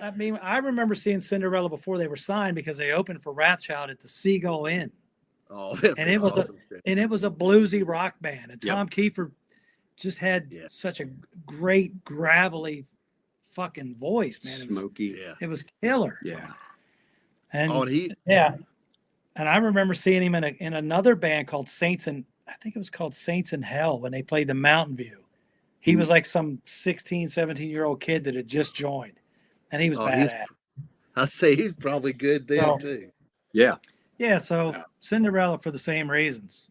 I mean, I remember seeing Cinderella before they were signed because they opened for Wrathchild at the Seagull Inn. Oh, and it was a bluesy rock band, and Tom Kiefer just had such a great gravelly fucking voice, man. Smoky. It was killer. Yeah. And and I remember seeing him in another band called Saints and I think it was called Saints in Hell when they played the Mountain View. He was like some 16, 17-year-old kid that had just joined, and he was badass. I say he's probably good then So- too. Yeah. Yeah, so Yeah. Cinderella for the same reasons.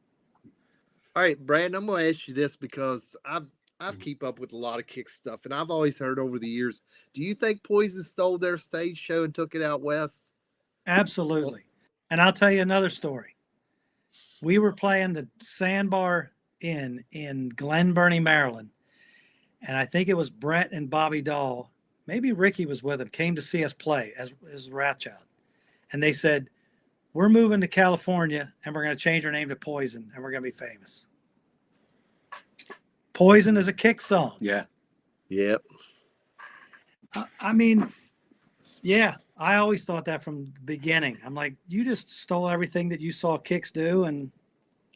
All right, Brandon, I'm gonna ask you this because I've keep up with a lot of KIX stuff, and I've always heard over the years. Do you think Poison stole their stage show and took it out west? Absolutely. And I'll tell you another story. We were playing the Sandbar Inn in Glen Burnie, Maryland. And I think it was Brett and Bobby Dahl, maybe Ricky was with them, came to see us play as Wrathchild. And they said, we're moving to California and we're going to change our name to Poison and we're going to be famous. Poison is a KIX song. Yeah. Yep. I mean, yeah, I always thought that from the beginning. I'm like, you just stole everything that you saw KIX do and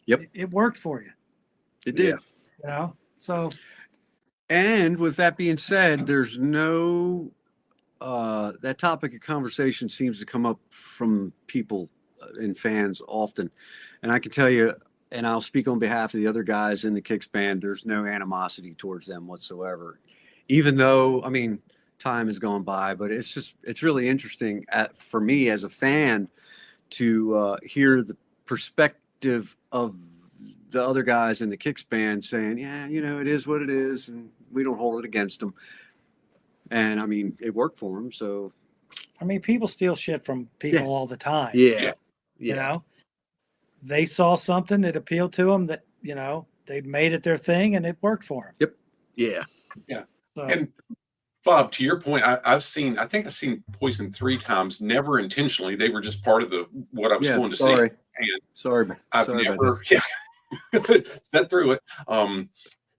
Yep. it worked for you, It did. Yeah. you know? So And with that being said, there's no that topic of conversation seems to come up from people and fans often. And I can tell you, and I'll speak on behalf of the other guys in the KIX band, there's no animosity towards them whatsoever. Even though, I mean, time has gone by, but it's really interesting for me as a fan to hear the perspective of the other guys in the KIX band saying, yeah, you know, it is what it is, and we don't hold it against them. And I mean, it worked for them. So, I mean, people steal shit from people all the time. Yeah. You know, they saw something that appealed to them that, you know, they made it their thing and it worked for them. Yeah. So, And Bob, to your point, I think I've seen Poison 3 times, never intentionally. They were just part of what I was going to see. And Sorry. I've Sorry about never sat through it.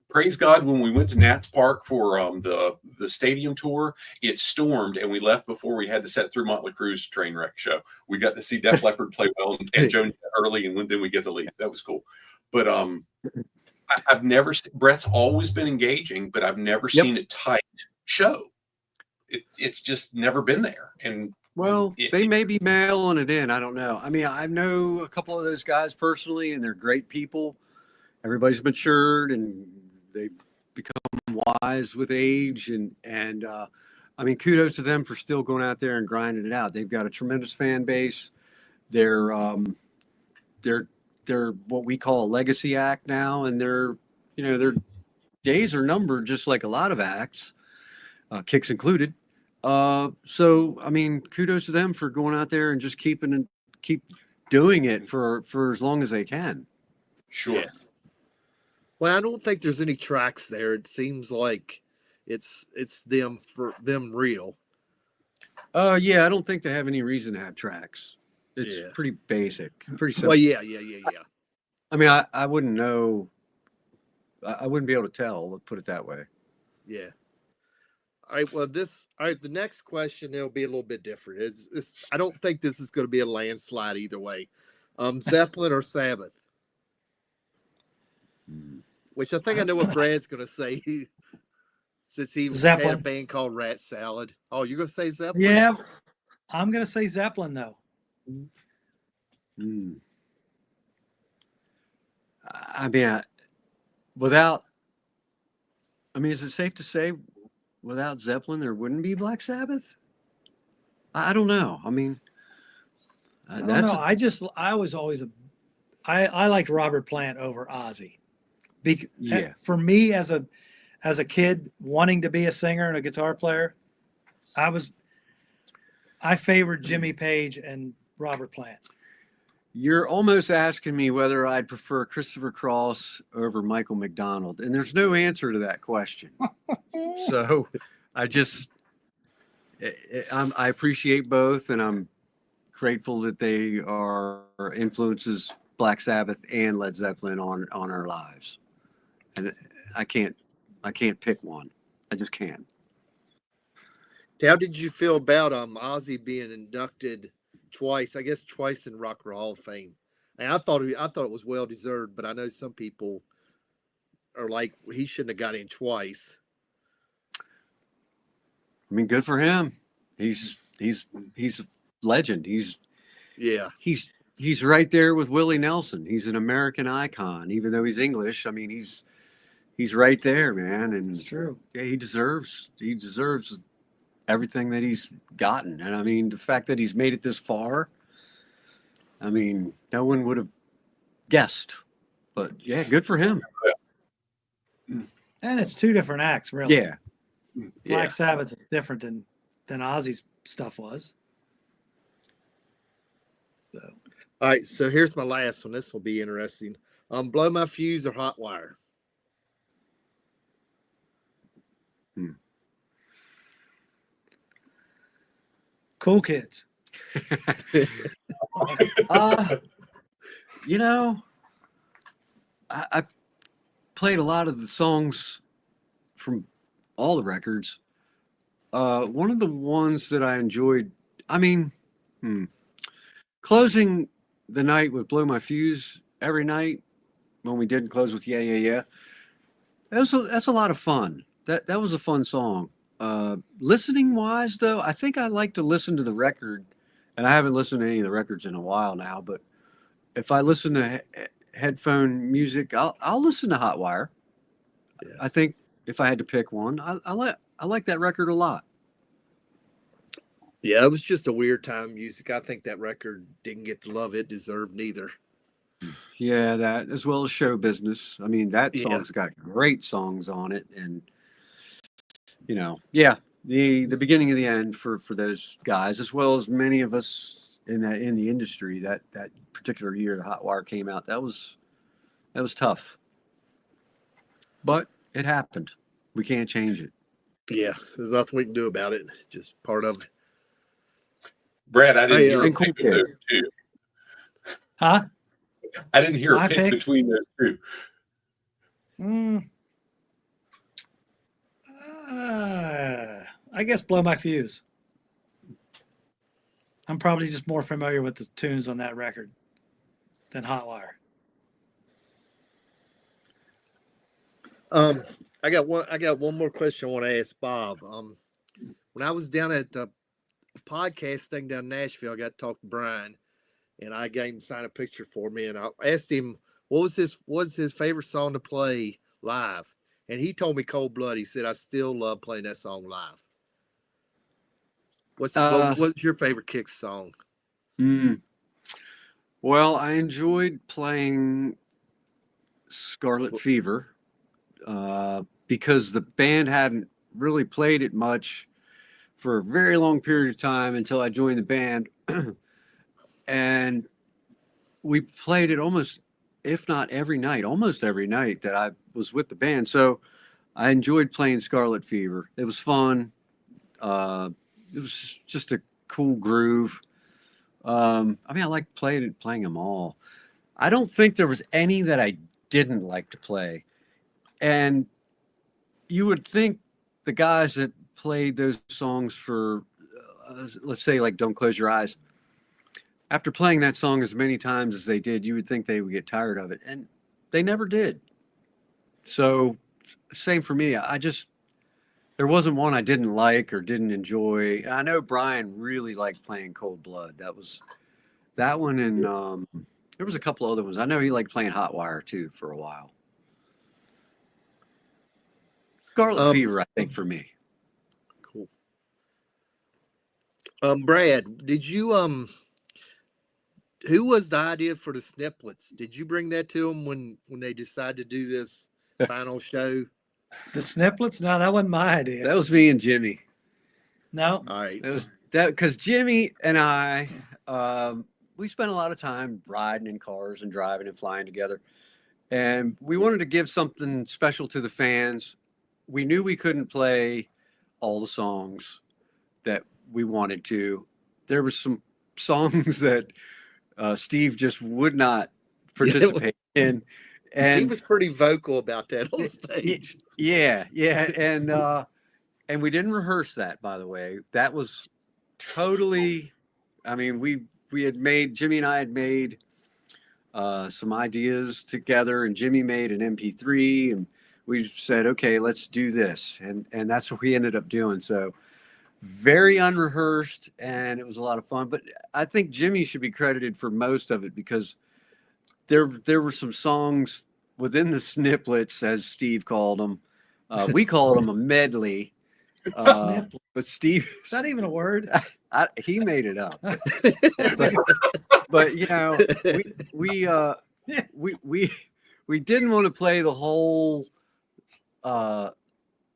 Praise God, when we went to Nats Park for the stadium tour, it stormed and we left before we had to set through Motley Crue's train wreck show. We got to see Def Leppard play well and Joan early, and then we get to leave. That was cool. But I've never. Brett's always been engaging, but I've never seen a tight show. It's just never been there. And Well, they may be mailing it in. I don't know. I mean, I know a couple of those guys personally, and they're great people. Everybody's matured and they've become wise with age. And I mean, kudos to them for still going out there and grinding it out. They've got a tremendous fan base. They're what we call a legacy act now, and their days are numbered just like a lot of acts, KIX included. So I mean, kudos to them for going out there and just keep doing it for as long as they can. sure. Yeah. Well, I don't think there's any tracks there. It seems like it's them for them real. Yeah, I don't think they have any reason to have tracks. It's pretty basic, pretty simple. Well, yeah. I mean, I wouldn't know. I wouldn't be able to tell. Let's put it that way. Yeah. All right. Well, the next question, it'll be a little bit different. I don't think this is going to be a landslide either way. Zeppelin or Sabbath? Which I think I know what Brad's going to say since he had a Zeppelin. band called Rat Salad. Oh, you're going to say Zeppelin? yeah, I'm going to say Zeppelin though. I mean, is it safe to say without Zeppelin there wouldn't be Black Sabbath? I don't know. I mean, I don't know. I liked Robert Plant over Ozzy. For me as a kid wanting to be a singer and a guitar player, I favored Jimmy Page and Robert Plant. You're almost asking me whether I'd prefer Christopher Cross over Michael McDonald, and there's no answer to that question. So I appreciate both, and I'm grateful that they are influences Black Sabbath and Led Zeppelin on our lives. And I can't pick one. I just can't. How did you feel about Ozzy being inducted twice? I guess twice in Rock and Roll Hall of Fame. And I thought it was well deserved, but I know some people are like he shouldn't have got in twice. I mean, good for him. He's a legend. He's he's right there with Willie Nelson. He's an American icon, even though he's English. I mean, he's right there, man. And It's true. yeah, he deserves everything that he's gotten. And I mean, the fact that he's made it this far, I mean, no one would have guessed. But yeah, good for him. And it's two different acts, really. Yeah. Black Sabbath is different than Ozzy's stuff was. So All right, so here's my last one. This will be interesting. Blow My Fuse or Hot Wire? Cool Kids. You know, I played a lot of the songs from all the records. One of the ones that I enjoyed, I mean, closing the night with Blow My Fuse every night when we didn't close with Yeah, Yeah, Yeah. That's a lot of fun. That was a fun song. Listening wise, though, I think I like to listen to the record, and I haven't listened to any of the records in a while now. But if I listen to headphone music, I'll listen to Hot Wire. Yeah. I think if I had to pick one, I like that record a lot. Yeah, it was just a weird time music. I think that record didn't get the love it deserved neither. Yeah, that as well as Show Business. I mean, that song's got great songs on it, and you know, yeah, the beginning of the end for those guys, as well as many of us in the industry. That particular year the Hot Wire came out, that was tough, but it happened. We can't change it. Yeah, there's nothing we can do about it. It's just part of it. Brad, I didn't hear a pick of those two. Huh? I didn't hear a pick between those two. I guess Blow My Fuse. I'm probably just more familiar with the tunes on that record than Hot Wire. I got one more question I want to ask Bob. When I was down at the podcast thing down in Nashville, I got to talk to Brian, and I got him to sign a picture for me, and I asked him what was his favorite song to play live, and he told me Cold Blood. He said, I still love playing that song live. What's your favorite KIX song? Well, I enjoyed playing Scarlet Fever because the band hadn't really played it much for a very long period of time until I joined the band. And we played it almost every night that I was with the band. So I enjoyed playing Scarlet Fever. It was fun. It was just a cool groove. I mean, I liked playing them all. I don't think there was any that I didn't like to play. And you would think the guys that played those songs for, let's say, like Don't Close Your Eyes, after playing that song as many times as they did, you would think they would get tired of it. And they never did. So same for me. There wasn't one I didn't like or didn't enjoy. I know Brian really liked playing Cold Blood. That was that one. And there was a couple other ones. I know he liked playing Hot Wire too for a while. Scarlet Fever, I think, for me. Cool. Brad, did you who was the idea for the snippets? Did you bring that to them when they decided to do this final show? The snippets? No, that wasn't my idea. That was me and Jimmy. No. All right. That was because Jimmy and I, we spent a lot of time riding in cars and driving and flying together. And we wanted to give something special to the fans. We knew we couldn't play all the songs that we wanted to. There were some songs that Steve just would not participate in. And he was pretty vocal about that on stage. Yeah. And we didn't rehearse that, by the way. That was totally, I mean, Jimmy and I had made some ideas together, and Jimmy made an MP3, and we said, okay, let's do this. And that's what we ended up doing. So very unrehearsed, and it was a lot of fun. But I think Jimmy should be credited for most of it, because there were some songs within the snippets, as Steve called them. We called them a medley. Snippets. But Steve, Is that even a word? he made it up. But you know, we didn't want to play the whole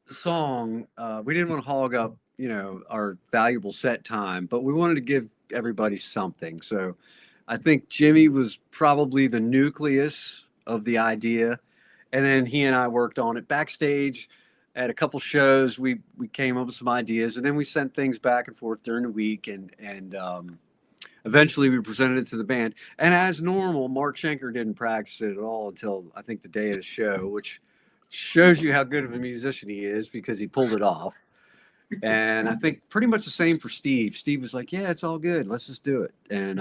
song. We didn't want to hog up, you know, our valuable set time, but we wanted to give everybody something. So I think Jimmy was probably the nucleus of the idea, and then he and I worked on it backstage at a couple shows. We came up with some ideas, and then we sent things back and forth during the week, and eventually we presented it to the band. And as normal, Mark Schenker didn't practice it at all until I think the day of the show, which shows you how good of a musician he is, because he pulled it off. And I think pretty much the same for Steve. Steve was like, yeah, it's all good, let's just do it. And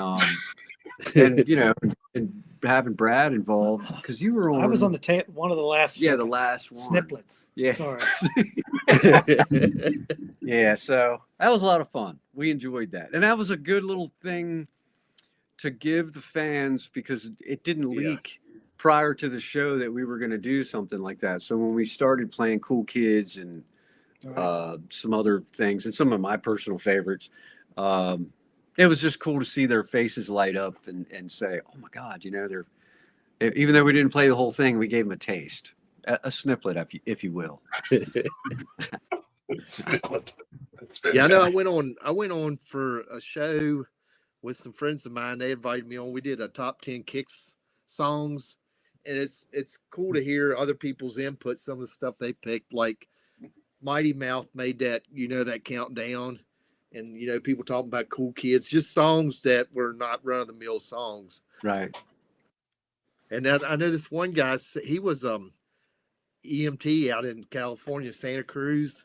you know, and having Brad involved, because you were on. I was on the one of the last. Yeah, the last one. Snippets. Yeah. Sorry. Yeah, so that was a lot of fun. We enjoyed that, and that was a good little thing to give the fans, because it didn't leak prior to the show that we were going to do something like that. So when we started playing Cool Kids and some other things, and some of my personal favorites, it was just cool to see their faces light up and say, oh my God, you know, even though we didn't play the whole thing, we gave them a taste, a snippet, if you will. Yeah, I know. I went on for a show with some friends of mine. They invited me on. We did a top 10 KIX songs, and it's cool to hear other people's input. Some of the stuff they picked, like Mighty Mouth made that, you know, that countdown, and you know, people talking about Cool Kids, just songs that were not run of the mill songs. Right. And I know this one guy, he was EMT out in California, Santa Cruz,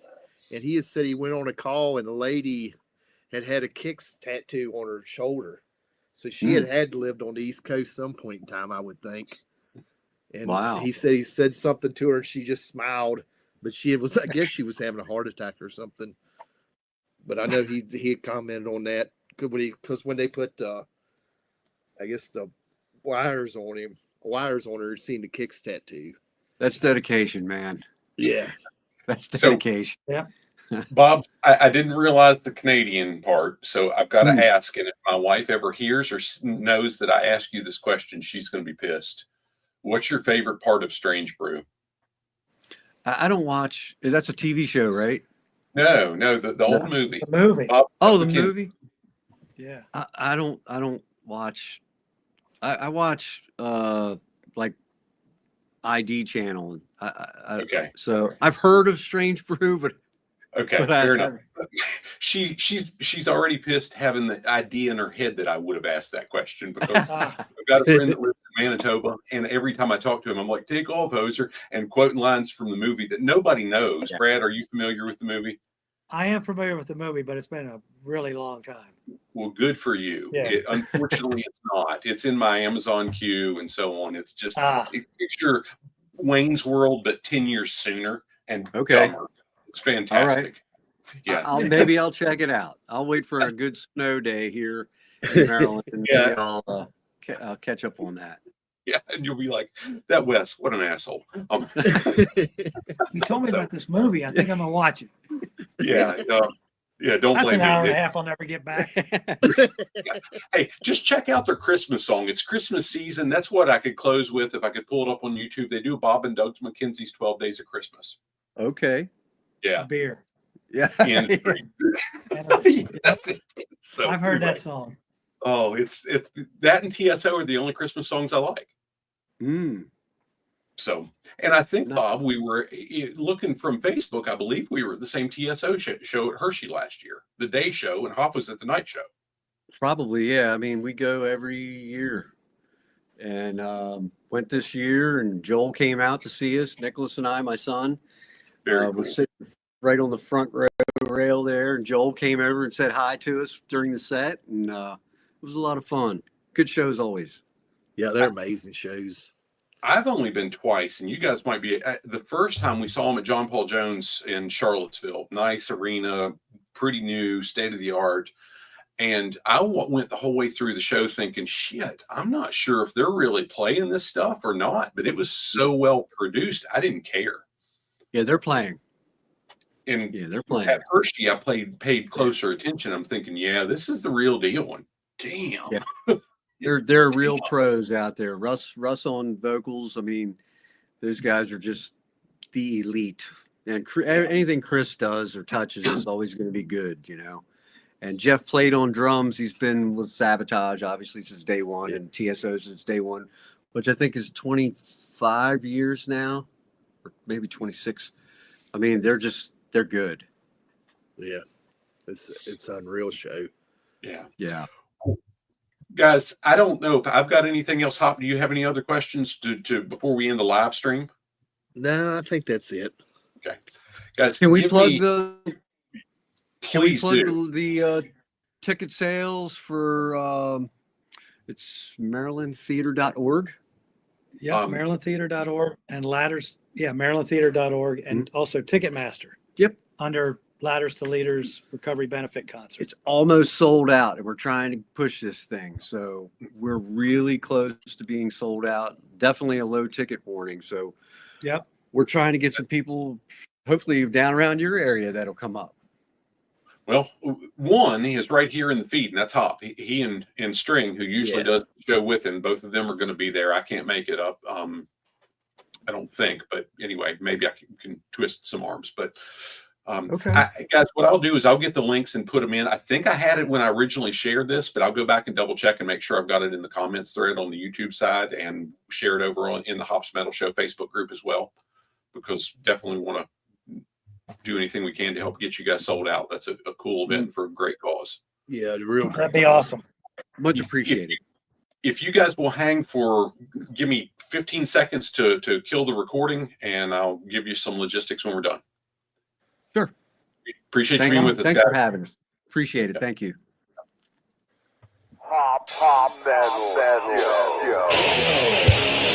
and he has said he went on a call and a lady had a KIX tattoo on her shoulder. So she had lived on the East Coast some point in time, I would think. And wow. He said something to her and she just smiled, but I guess she was having a heart attack or something. But I know he had commented on that because when they put I guess the wires on her, seeing the KIX tattoo. That's dedication, man. Yeah. That's dedication. So, yeah. Bob, I didn't realize the Canadian part, so I've got to ask. And if my wife ever hears or knows that I ask you this question, she's going to be pissed. What's your favorite part of Strange Brew? I don't watch. That's a TV show, right? No, the old movie. The movie. Bob, the movie. Yeah. I don't watch. I watch like ID channel. Okay. So I've heard of Strange Brew, but okay, fair enough. She's already pissed having the idea in her head that I would have asked that question, because I've got a friend that lives in Manitoba, and every time I talk to him, I'm like, "Take off, hoser," and quoting lines from the movie that nobody knows. Yeah. Brad, are you familiar with the movie? I am familiar with the movie, but it's been a really long time. Well, good for you. Yeah. Unfortunately, it's not. It's in my Amazon queue and so on. It's just picture Wayne's World, but 10 years sooner and dumber. It's fantastic. All right. Yeah. Maybe I'll check it out. I'll wait for a good snow day here in Maryland, and maybe I'll catch up on that. Yeah, and you'll be like, that Wes, what an asshole. You told me about this movie. I think I'm gonna watch it. Yeah, don't That's blame me. That's an hour and a half I'll never get back. Hey, just check out their Christmas song. It's Christmas season. That's what I could close with if I could pull it up on YouTube. They do Bob and Doug McKenzie's 12 Days of Christmas. Okay. Yeah. A beer. Yeah. So I've heard that song. Oh, it's that and TSO are the only Christmas songs I like. So, and I think, Bob, we were looking from Facebook. I believe we were at the same TSO show at Hershey last year, the day show, and Hop was at the night show. Probably, yeah. I mean, we go every year, and went this year, and Joel came out to see us. Nicholas and I, my son, was sitting right on the front rail there, and Joel came over and said hi to us during the set, and it was a lot of fun. Good shows always. Yeah, they're amazing shows. I've only been twice, and you guys might be. The first time we saw him at John Paul Jones in Charlottesville, nice arena, pretty new, state of the art. And I went the whole way through the show thinking, shit, I'm not sure if they're really playing this stuff or not, but it was so well produced, I didn't care. Yeah, they're playing. And Yeah, they're playing. at first, I paid closer attention. I'm thinking, yeah, this is the real deal one. Damn. Yeah. They're real pros out there. Russ on vocals. I mean, those guys are just the elite. And anything Chris does or touches is always going to be good, you know. And Jeff played on drums. He's been with Sabotage, obviously, since day one, and TSO since day one, which I think is 25 years now, or maybe 26. I mean, they're good. Yeah. It's an unreal show. Yeah. Yeah. Guys, I don't know if I've got anything else. Hop, do you have any other questions to before we end the live stream? No, I think that's it. Okay. Guys, Can we plug please the ticket sales for it's marylandtheater.org? Yeah, marylandtheater.org and Ladders. Yeah, marylandtheater.org and also Ticketmaster. Yep. Under Ladders to Leaders Recovery Benefit Concert. It's almost sold out, and we're trying to push this thing. So we're really close to being sold out. Definitely a low ticket warning. So yep, we're trying to get some people, hopefully down around your area, that'll come up. Well, one is right here in the feed, and that's Hop. He and String, who usually does the show with him, both of them are going to be there. I can't make it up. I don't think, but anyway, maybe I can twist some arms. But okay, guys, what I'll do is I'll get the links and put them in. I think I had it when I originally shared this, but I'll go back and double check and make sure I've got it in the comments thread on the YouTube side and share it over in the Hops Metal Show Facebook group as well, because definitely want to do anything we can to help get you guys sold out. That's a cool event for a great cause. Yeah, that'd be awesome. Much appreciated. If you guys will hang for, give me 15 seconds to kill the recording, and I'll give you some logistics when we're done. Sure. Appreciate you being with us. Thanks guys. for having us. Appreciate it. Thank you. Hop metal.